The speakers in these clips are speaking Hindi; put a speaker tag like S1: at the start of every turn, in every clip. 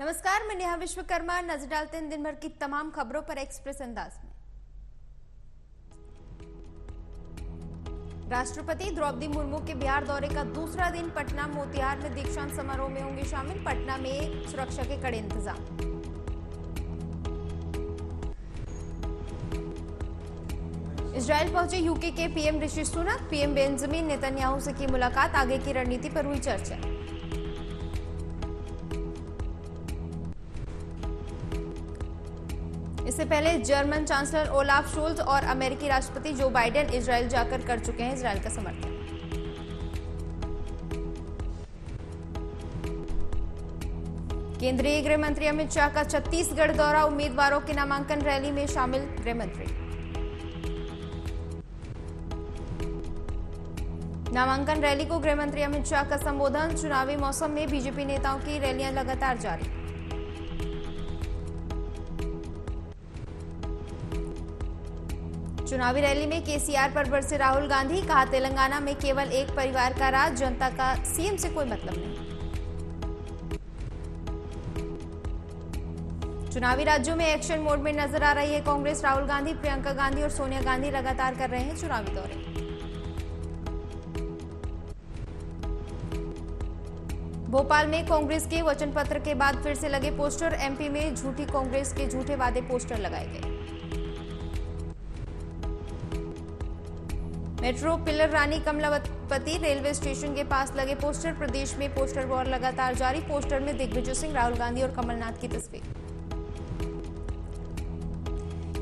S1: नमस्कार, मैं नेहा विश्वकर्मा। नजर डालते हैं दिन भर की तमाम खबरों पर एक्सप्रेस अंदाज में। राष्ट्रपति द्रौपदी मुर्मू के बिहार दौरे का दूसरा दिन पटना मोतिहार में दीक्षांत समारोह में होंगे शामिल। पटना में सुरक्षा के कड़े इंतजाम। इजरायल पहुंचे यूके के PM Rishi Sunak. PM Benjamin Netanyahu से की मुलाकात। आगे की रणनीति पर हुई चर्चा। इससे पहले जर्मन चांसलर ओलाफ शोल्ज और अमेरिकी राष्ट्रपति जो बाइडेन इजरायल जाकर कर चुके हैं इजरायल का समर्थन। केंद्रीय गृह मंत्री अमित शाह का छत्तीसगढ़ दौरा। उम्मीदवारों के नामांकन रैली में शामिल गृह मंत्री। नामांकन रैली को गृह मंत्री अमित शाह का संबोधन। चुनावी मौसम में बीजेपी नेताओं की रैलियां लगातार जारी। चुनावी रैली में केसीआर पर बरसे राहुल गांधी। कहा, तेलंगाना में केवल एक परिवार का राज, जनता का सीएम से कोई मतलब नहीं। चुनावी राज्यों में एक्शन मोड में नजर आ रही है कांग्रेस। राहुल गांधी, प्रियंका गांधी और सोनिया गांधी लगातार कर रहे हैं चुनावी दौरे। भोपाल में कांग्रेस के वचन पत्र के बाद फिर से लगे पोस्टर। एमपी में झूठी कांग्रेस के झूठे वादे पोस्टर लगाए गए। मेट्रो पिलर रानी कमलापति रेलवे स्टेशन के पास लगे पोस्टर। प्रदेश में पोस्टर वॉर लगातार जारी। पोस्टर में दिग्विजय सिंह, राहुल गांधी और कमलनाथ की तस्वीर।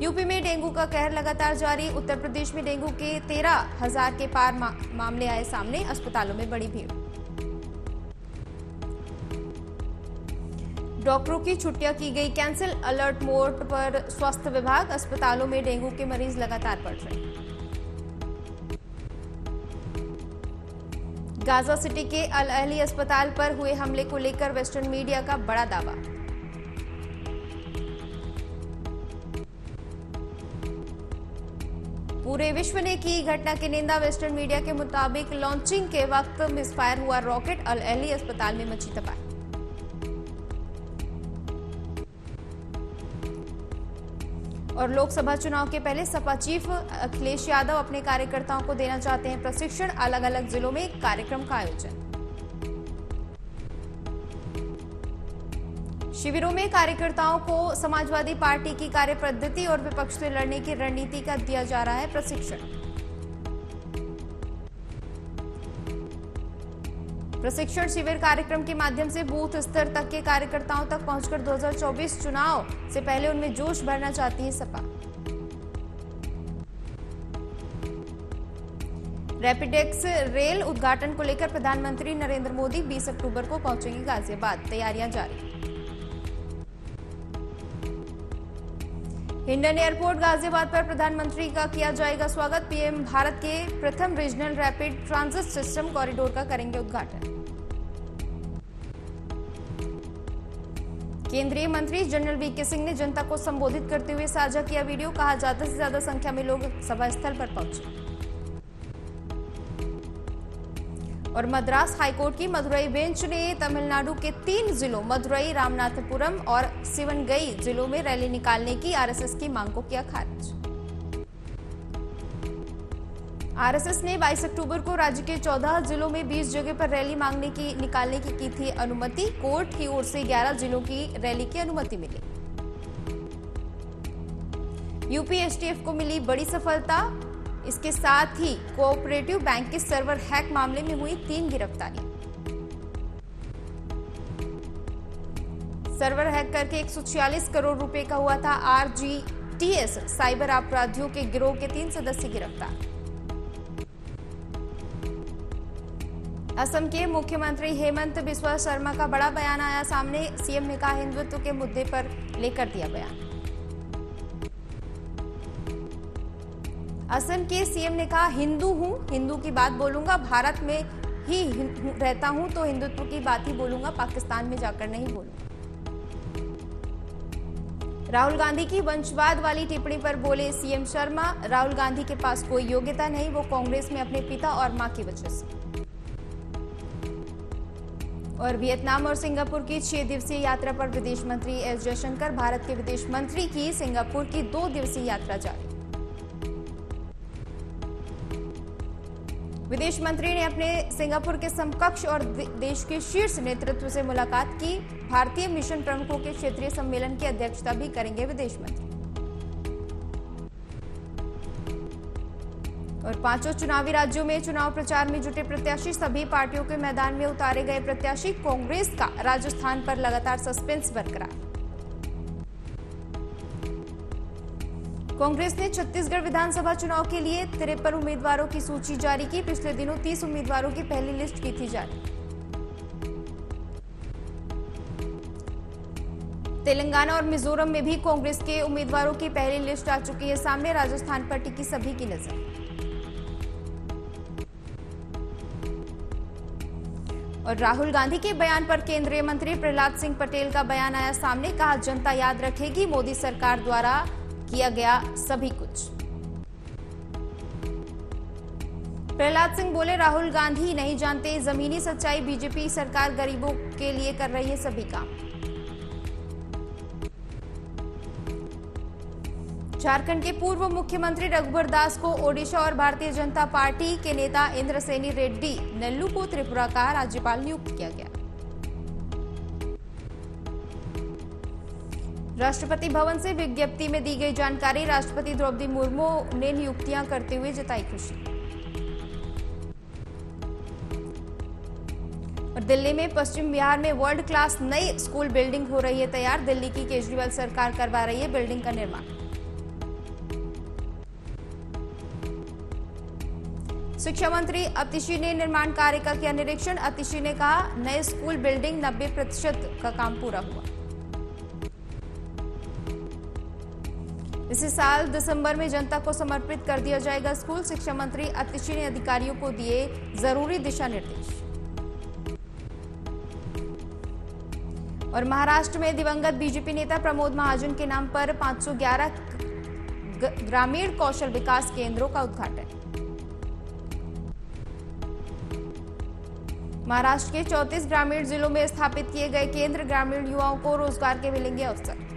S1: यूपी में डेंगू का कहर लगातार जारी। उत्तर प्रदेश में डेंगू के 13,000 के पार मामले आए सामने। अस्पतालों में बड़ी भीड़। डॉक्टरों की छुट्टियां की गई कैंसिल। अलर्ट मोड पर स्वास्थ्य विभाग। अस्पतालों में डेंगू के मरीज लगातार बढ़ रहे हैं। गाजा सिटी के अल अहली अस्पताल पर हुए हमले को लेकर वेस्टर्न मीडिया का बड़ा दावा। पूरे विश्व ने की घटना की निंदा। वेस्टर्न मीडिया के मुताबिक लॉन्चिंग के वक्त मिसफायर हुआ रॉकेट। अल अहली अस्पताल में मची तबाही। और लोकसभा चुनाव के पहले सपा चीफ अखिलेश यादव अपने कार्यकर्ताओं को देना चाहते हैं प्रशिक्षण। अलग अलग जिलों में कार्यक्रम का आयोजन। शिविरों में कार्यकर्ताओं को समाजवादी पार्टी की कार्यपद्धति और विपक्ष से लड़ने की रणनीति का दिया जा रहा है प्रशिक्षण। प्रशिक्षण शिविर कार्यक्रम के माध्यम से बूथ स्तर तक के कार्यकर्ताओं तक पहुंचकर 2024 चुनाव से पहले उनमें जोश भरना चाहती है सपा। रैपिडेक्स रेल उद्घाटन को लेकर प्रधानमंत्री नरेंद्र मोदी 20 अक्टूबर को पहुंचेंगे गाजियाबाद। तैयारियां जारी। हिंडन एयरपोर्ट गाजियाबाद पर प्रधानमंत्री का किया जाएगा स्वागत। पीएम भारत के प्रथम regional rapid transit system corridor का करेंगे उद्घाटन। केंद्रीय मंत्री जनरल वीके सिंह ने जनता को संबोधित करते हुए साझा किया वीडियो। कहा, ज्यादा से ज्यादा संख्या में लोग सभा स्थल पर पहुंचे। और मद्रास हाईकोर्ट की मदुरई बेंच ने तमिलनाडु के 3 जिलों मदुरई, रामनाथपुरम और शिवनगई जिलों में रैली निकालने की आरएसएस की मांग को किया खारिज। आरएसएस ने 22 अक्टूबर को राज्य के 14 जिलों में 20 जगह पर रैली निकालने की थी अनुमति। कोर्ट की ओर से 11 जिलों की रैली की अनुमति मिली। यूपी एसटीएफ को मिली बड़ी सफलता। इसके साथ ही कोऑपरेटिव बैंक के सर्वर हैक मामले में हुई 3 गिरफ्तारियां। सर्वर हैक करके 146 करोड़ रुपए का हुआ था आरजीटीएस। साइबर अपराधियों के गिरोह के 3 सदस्य गिरफ्तार। असम के मुख्यमंत्री हेमंत बिस्वा शर्मा का बड़ा बयान आया सामने। सीएम ने कहा, हिंदुत्व के मुद्दे पर लेकर दिया बयान। असम के सीएम ने कहा, हिंदू हूं, हिंदू की बात बोलूंगा। भारत में ही रहता हूं तो हिंदुत्व की बात ही बोलूंगा, पाकिस्तान में जाकर नहीं बोलूंगा। राहुल गांधी की वंशवाद वाली टिप्पणी पर बोले सीएम शर्मा, राहुल गांधी के पास कोई योग्यता नहीं, वो कांग्रेस में अपने पिता और मां की वजह से। और वियतनाम और सिंगापुर की 6 दिवसीय यात्रा पर विदेश मंत्री एस जयशंकर। भारत के विदेश मंत्री की सिंगापुर की 2 दिवसीय यात्रा जारी। विदेश मंत्री ने अपने सिंगापुर के समकक्ष और देश के शीर्ष नेतृत्व से मुलाकात की। भारतीय मिशन प्रमुखों के क्षेत्रीय सम्मेलन की अध्यक्षता भी करेंगे विदेश मंत्री। और 5 चुनावी राज्यों में चुनाव प्रचार में जुटे प्रत्याशी। सभी पार्टियों के मैदान में उतारे गए प्रत्याशी। कांग्रेस का राजस्थान पर लगातार सस्पेंस बरकरार। कांग्रेस ने छत्तीसगढ़ विधानसभा चुनाव के लिए 53 उम्मीदवारों की सूची जारी की। पिछले दिनों 30 उम्मीदवारों की पहली लिस्ट की थी जारी। तेलंगाना और मिजोरम में भी कांग्रेस के उम्मीदवारों की पहली लिस्ट आ चुकी है सामने। राजस्थान पर टिकी सभी की नजर। और राहुल गांधी के बयान पर केंद्रीय मंत्री प्रहलाद सिंह पटेल का बयान आया सामने। कहा, जनता याद रखेगी मोदी सरकार द्वारा किया गया सभी कुछ। प्रहलाद सिंह बोले, राहुल गांधी नहीं जानते जमीनी सच्चाई। बीजेपी सरकार गरीबों के लिए कर रही है सभी काम। झारखंड के पूर्व मुख्यमंत्री रघुबर दास को ओडिशा और भारतीय जनता पार्टी के नेता इंद्रसेनी रेड्डी नेल्लू को त्रिपुरा का राज्यपाल नियुक्त किया गया। राष्ट्रपति भवन से विज्ञप्ति में दी गई जानकारी। राष्ट्रपति द्रौपदी मुर्मू ने नियुक्तियां करते हुए जताई खुशी। और दिल्ली में पश्चिम बिहार में वर्ल्ड क्लास नई स्कूल बिल्डिंग हो रही है तैयार। दिल्ली की केजरीवाल सरकार करवा रही है बिल्डिंग का निर्माण। शिक्षा मंत्री अतिशी ने निर्माण कार्य का किया निरीक्षण। अतिशी ने कहा, नए स्कूल बिल्डिंग 90% का काम पूरा हुआ। इसी साल दिसंबर में जनता को समर्पित कर दिया जाएगा स्कूल। शिक्षा मंत्री अतिशी ने अधिकारियों को दिए जरूरी दिशा निर्देश। और महाराष्ट्र में दिवंगत बीजेपी नेता प्रमोद महाजन के नाम पर 511 ग्रामीण कौशल विकास केंद्रों का उद्घाटन। महाराष्ट्र के 34 ग्रामीण जिलों में स्थापित किए गए केंद्र ग्रामीण युवाओं को रोजगार के मिलेंगे अवसर।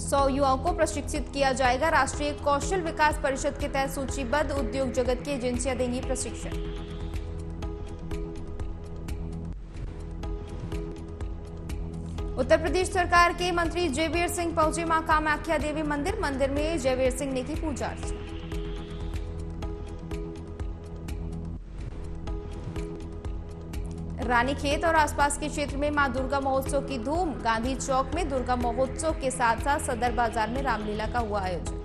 S1: सौ युवाओं को प्रशिक्षित किया जाएगा। राष्ट्रीय कौशल विकास परिषद के तहत सूचीबद्ध उद्योग जगत की एजेंसियां देंगी प्रशिक्षण। उत्तर प्रदेश सरकार के मंत्री जयवीर सिंह पहुंचे मां कामाख्या देवी मंदिर। मंदिर में जयवीर सिंह ने की पूजा अर्चना। रानीखेत और आसपास के क्षेत्र में मां दुर्गा महोत्सव की धूम। गांधी चौक में दुर्गा महोत्सव के साथ साथ सदर बाजार में रामलीला का हुआ आयोजन।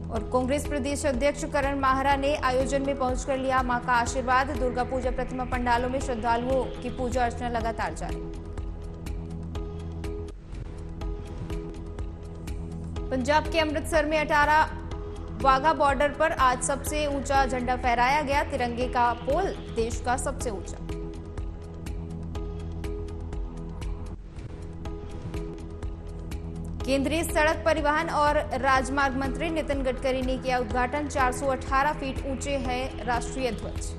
S1: और कांग्रेस प्रदेश अध्यक्ष करण माहरा ने आयोजन में पहुंचकर लिया मां का आशीर्वाद। दुर्गा पूजा प्रतिमा पंडालों में श्रद्धालुओं की पूजा अर्चना लगातार जारी। पंजाब के अमृतसर में 18 वाघा बॉर्डर पर आज सबसे ऊंचा झंडा फहराया गया। तिरंगे का पोल देश का सबसे ऊंचा। केंद्रीय सड़क परिवहन और राजमार्ग मंत्री नितिन गडकरी ने किया उद्घाटन। 418 फीट ऊंचे है राष्ट्रीय ध्वज।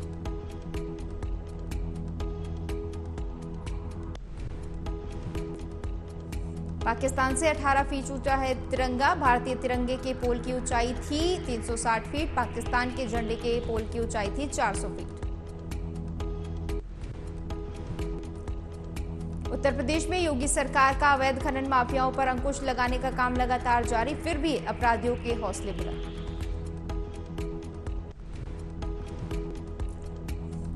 S1: पाकिस्तान से 18 फीट ऊंचा है तिरंगा। भारतीय तिरंगे के पोल की ऊंचाई थी 360 फीट। पाकिस्तान के झंडे के पोल की ऊंचाई थी 400 फीट। उत्तर प्रदेश में योगी सरकार का अवैध खनन माफियाओं पर अंकुश लगाने का काम लगातार जारी। फिर भी अपराधियों के हौसले बुलंद।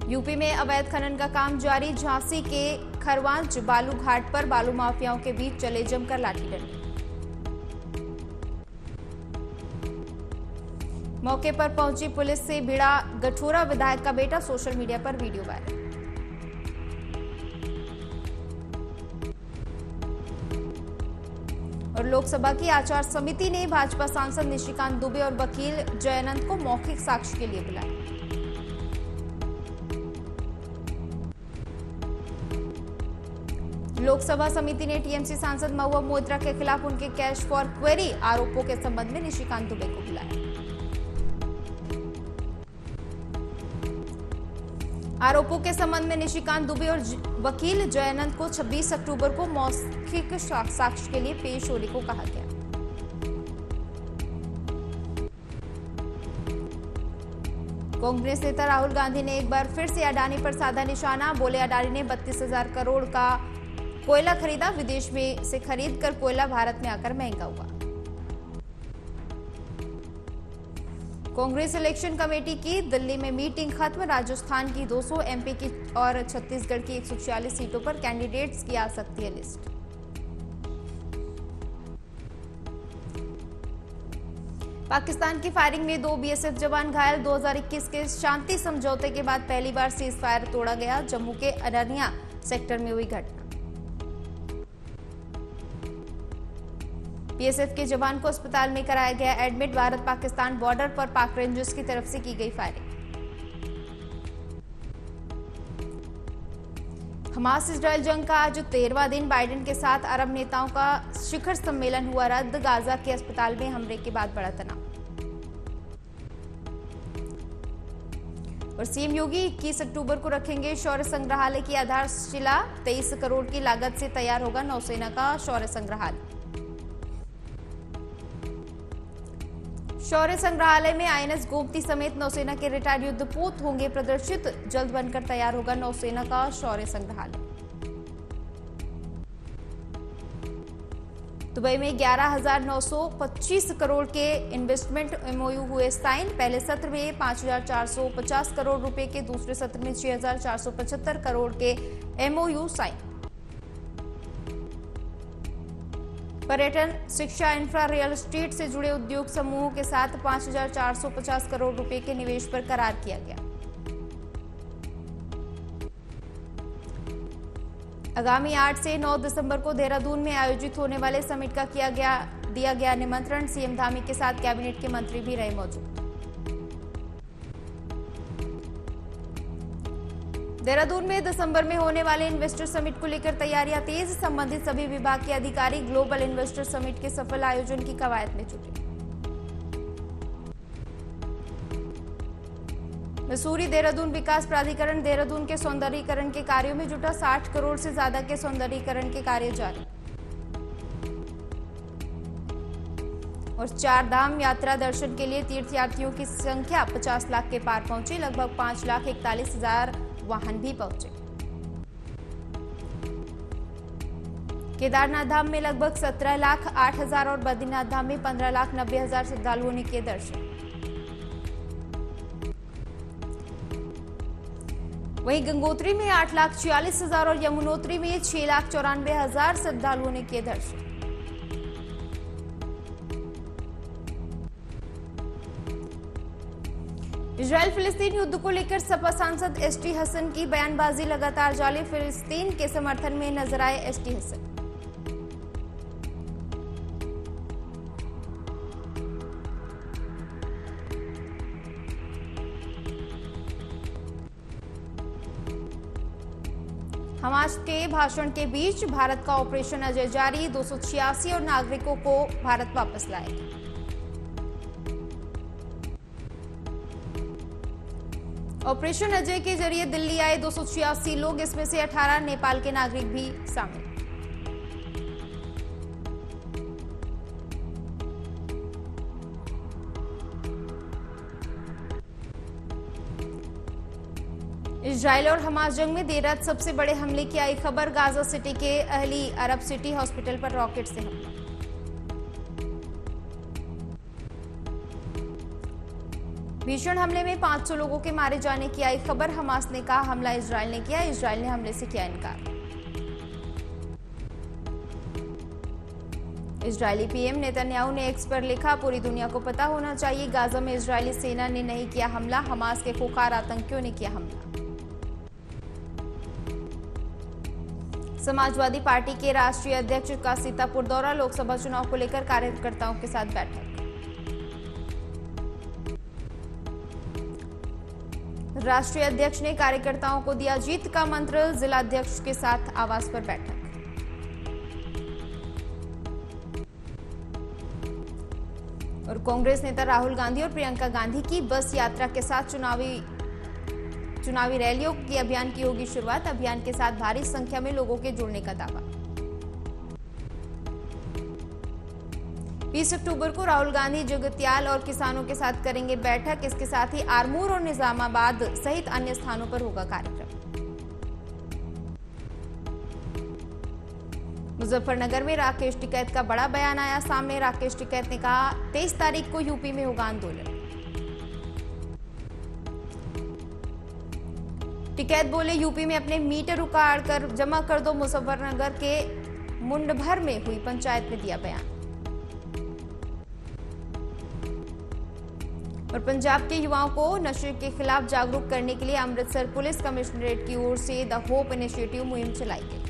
S1: यूपी में अवैध खनन का काम जारी। झांसी के खरवांच बालू घाट पर बालू माफियाओं के बीच चले जमकर लाठीडंडे। मौके पर पहुंची पुलिस से भिड़ा गठोरा विधायक का बेटा। सोशल मीडिया पर वीडियो वायरल। और लोकसभा की आचार समिति ने भाजपा सांसद निशिकांत दुबे और वकील जयानंद को मौखिक साक्ष्य के लिए बुलाया। लोकसभा समिति ने टीएमसी सांसद महुआ मोइत्रा के खिलाफ उनके कैश फॉर क्वेरी आरोपों के संबंध में निशिकांत दुबे को बुलाया। आरोपों के संबंध में निशिकांत दुबे और वकील जयानंद को 26 अक्टूबर को मौखिक साक्ष्य के लिए पेश होने को कहा गया। कांग्रेस नेता राहुल गांधी ने एक बार फिर से अडानी पर साधा निशाना। बोले अडानी ने 32,000 करोड़ का कोयला खरीदा, विदेश में से खरीद कर कोयला भारत में आकर महंगा हुआ। कांग्रेस इलेक्शन कमेटी की दिल्ली में मीटिंग खत्म। राजस्थान की 200, एमपी की और छत्तीसगढ़ की 146 सीटों पर कैंडिडेट्स की आ सकती है लिस्ट। पाकिस्तान की फायरिंग में 2 बीएसएफ जवान घायल। 2021 के शांति समझौते के बाद पहली बार सीज फायर तोड़ा गया। जम्मू के अरनिया सेक्टर में हुई घटना। बीएसएफ के जवान को अस्पताल में कराया गया एडमिट। भारत पाकिस्तान बॉर्डर पर पाक रेंजर्स की तरफ से की गई फायरिंग। हमास इजरायल जंग का आज 13वां दिन। बाइडेन के साथ अरब नेताओं का शिखर सम्मेलन हुआ रद्द। गाजा के अस्पताल में हमले के बाद बड़ा तनाव। और सीएम योगी 21 अक्टूबर को रखेंगे शौर्य संग्रहालय की आधारशिला। 23 करोड़ की लागत से तैयार होगा नौसेना का शौर्य संग्रहालय। शौर्य संग्रहालय में आईएनएस गोमती समेत नौसेना के रिटायर्ड युद्धपोत होंगे प्रदर्शित। जल्द बनकर तैयार होगा नौसेना का शौर्य संग्रहालय। दुबई में 11,925 करोड़ के इन्वेस्टमेंट एमओयू हुए साइन। पहले सत्र में 5,450 करोड़ रुपए के, दूसरे सत्र में 6,475 करोड़ के एमओयू साइन। पर्यटन, शिक्षा, इंफ्रा, रियल एस्टेट से जुड़े उद्योग समूहों के साथ 5,450 करोड़ रुपए के निवेश पर करार किया गया। आगामी 8 से 9 दिसंबर को देहरादून में आयोजित होने वाले समिट का दिया गया निमंत्रण। सीएम धामी के साथ कैबिनेट के मंत्री भी रहे मौजूद। देहरादून में दिसंबर में होने वाले इन्वेस्टर समिट को लेकर तैयारियां तेज। संबंधित सभी विभाग के अधिकारी ग्लोबल इन्वेस्टर समिट के सफल आयोजन की कवायद में जुटे। मसूरी देहरादून विकास प्राधिकरण देहरादून के सौंदर्यीकरण के कार्यों में जुटा। 60 करोड़ से ज्यादा के सौंदर्यीकरण के कार्य जारी। और 4 धाम यात्रा दर्शन के लिए तीर्थयात्रियों की संख्या 50 लाख के पार पहुंची। लगभग 5,41,000 वाहन भी पहुंचे। केदारनाथ धाम में लगभग 17,08,000 और बद्रीनाथ धाम में 15,90,000 श्रद्धालुओं ने किए दर्शन। वहीं गंगोत्री में 8,46,000 और यमुनोत्री में 6,94,000 श्रद्धालुओं ने किए दर्शन। इजरायल फिलिस्तीन युद्ध को लेकर सपा सांसद एसटी हसन की बयानबाजी लगातार जारी। फिलिस्तीन के समर्थन में नजर आए एसटी हसन। हमास के भाषण के बीच भारत का ऑपरेशन अजय जारी। 286 और नागरिकों को भारत वापस लाएगा। ऑपरेशन अजय के जरिए दिल्ली आए 286 लोग, इसमें से 18 नेपाल के नागरिक भी शामिल। इजरायल और हमास जंग में देर रात सबसे बड़े हमले की आई खबर। गाजा सिटी के अहली अरब सिटी हॉस्पिटल पर रॉकेट से हमला। भीषण हमले में 500 लोगों के मारे जाने की आई खबर। हमास ने कहा हमला इजरायल ने किया, इजरायल ने हमले से किया इनकार। इजरायली पीएम नेतन्याहू ने एक्स पर लिखा, पूरी दुनिया को पता होना चाहिए गाजा में इजरायली सेना ने नहीं किया हमला, हमास के खुखार आतंकियों ने किया हमला। समाजवादी पार्टी के राष्ट्रीय अध्यक्ष का सीतापुर दौरा। लोकसभा चुनाव को लेकर कार्यकर्ताओं के साथ बैठक। राष्ट्रीय अध्यक्ष ने कार्यकर्ताओं को दिया जीत का मंत्र। जिलाध्यक्ष के साथ आवास पर बैठक। कांग्रेस नेता राहुल गांधी और प्रियंका गांधी की बस यात्रा के साथ चुनावी रैलियों के अभियान की होगी शुरुआत। अभियान के साथ भारी संख्या में लोगों के जुड़ने का दावा। 20 अक्टूबर को राहुल गांधी जगत्याल और किसानों के साथ करेंगे बैठक। इसके साथ ही आरमूर और निजामाबाद सहित अन्य स्थानों पर होगा कार्यक्रम। मुजफ्फरनगर में राकेश टिकैत का बड़ा बयान आया सामने। राकेश टिकैत ने कहा 23 तारीख को यूपी में होगा आंदोलन। टिकैत बोले यूपी में अपने मीटर उखाड़ कर जमा कर दो। मुजफ्फरनगर के मुंडभर में हुई पंचायत में दिया बयान। और पंजाब के युवाओं को नशे के खिलाफ जागरूक करने के लिए अमृतसर पुलिस कमिश्नरेट की ओर से द होप इनिशिएटिव मुहिम चलाई गई।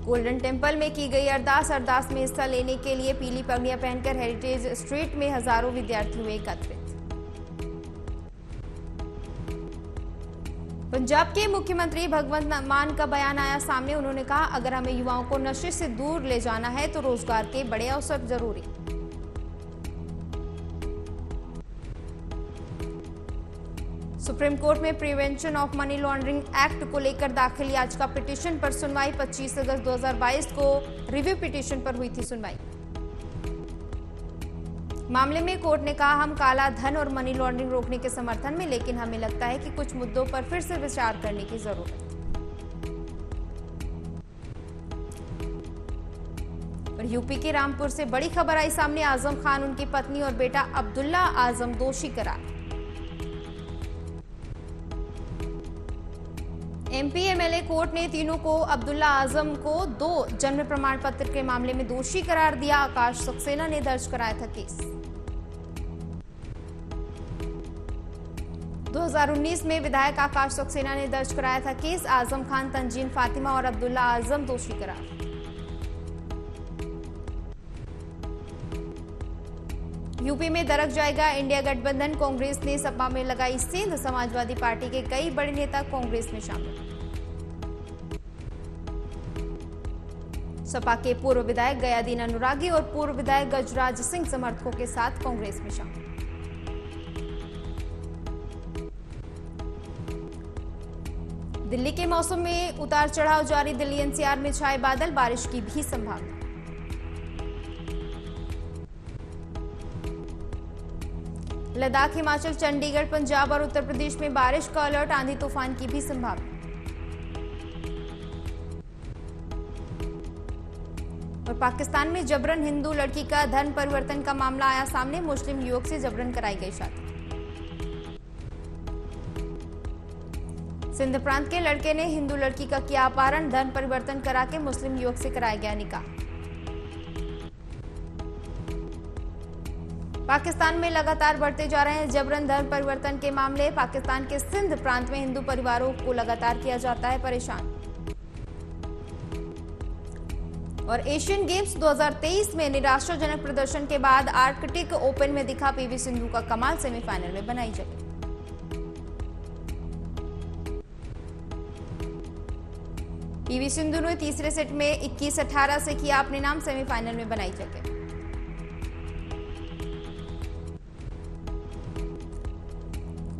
S1: गोल्डन टेम्पल में की गई अरदास में हिस्सा लेने के लिए पीली पगड़ियां पहनकर हेरिटेज स्ट्रीट में हजारों विद्यार्थी हुए एकत्रित। पंजाब के मुख्यमंत्री भगवंत मान का बयान आया सामने। उन्होंने कहा अगर हमें युवाओं को नशे से दूर ले जाना है तो रोजगार के बड़े अवसर जरूरी। सुप्रीम कोर्ट में prevention of money laundering act को लेकर दाखिल याचिका पिटीशन पर सुनवाई। 25 अगस्त 2022 को रिव्यू पिटीशन पर हुई थी सुनवाई। मामले में कोर्ट ने कहा हम काला धन और मनी लॉन्ड्रिंग रोकने के समर्थन में, लेकिन हमें लगता है कि कुछ मुद्दों पर फिर से विचार करने की जरूरत है। और यूपी के रामपुर से बड़ी खबर आई सामने। आजम खान, उनकी पत्नी और बेटा अब्दुल्ला आजम दोषी करार। एमपी एमएलए कोर्ट ने तीनों को अब्दुल्ला आजम को 2 जन्म प्रमाण पत्र के मामले में दोषी करार दिया। आकाश सक्सेना ने दर्ज कराया था केस। 2019 में विधायक आकाश सक्सेना ने दर्ज कराया था केस। आजम खान, तंजीन फातिमा और अब्दुल्ला आजम दोषी करार। यूपी में दरक जाएगा इंडिया गठबंधन। कांग्रेस ने सपा में लगाई सेंध। समाजवादी पार्टी के कई बड़े नेता कांग्रेस में शामिल। सपा के पूर्व विधायक गयादीन अनुरागी और पूर्व विधायक गजराज सिंह समर्थकों के साथ कांग्रेस में शामिल। दिल्ली के मौसम में उतार चढ़ाव जारी। दिल्ली एनसीआर में छाए बादल, बारिश की भी संभावना। लद्दाख, हिमाचल, चंडीगढ़, पंजाब और उत्तर प्रदेश में बारिश का अलर्ट। आंधी तूफान की भी संभावना। और पाकिस्तान में जबरन हिंदू लड़की का धर्म परिवर्तन का मामला आया सामने। मुस्लिम युवक से जबरन कराई गई शादी। सिंध प्रांत के लड़के ने हिंदू लड़की का किया अपहरण। धर्म परिवर्तन करा के मुस्लिम युवक से कराया गया निकाह। पाकिस्तान में लगातार बढ़ते जा रहे हैं जबरन धर्म परिवर्तन के मामले। पाकिस्तान के सिंध प्रांत में हिंदू परिवारों को लगातार किया जाता है परेशान। और एशियन गेम्स 2023 में निराशाजनक प्रदर्शन के बाद आर्कटिक ओपन में दिखा पीवी सिंधु का कमाल। सेमीफाइनल में बनाई जगह। पीवी सिंधु ने तीसरे सेट में 21-18 से किया अपने नाम। सेमीफाइनल में बनाई जगह।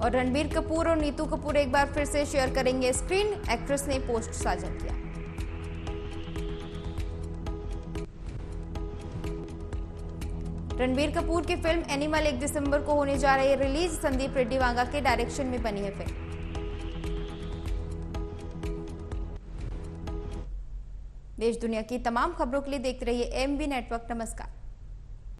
S1: और रणबीर कपूर और नीतू कपूर एक बार फिर से शेयर करेंगे स्क्रीन। एक्ट्रेस ने पोस्ट साझा किया। रणबीर कपूर की फिल्म एनिमल 1 दिसंबर को होने जा रही है रिलीज। संदीप रेड्डी वांगा के डायरेक्शन में बनी है फिल्म। देश दुनिया की तमाम खबरों के लिए देखते रहिए एमबी नेटवर्क। नमस्कार।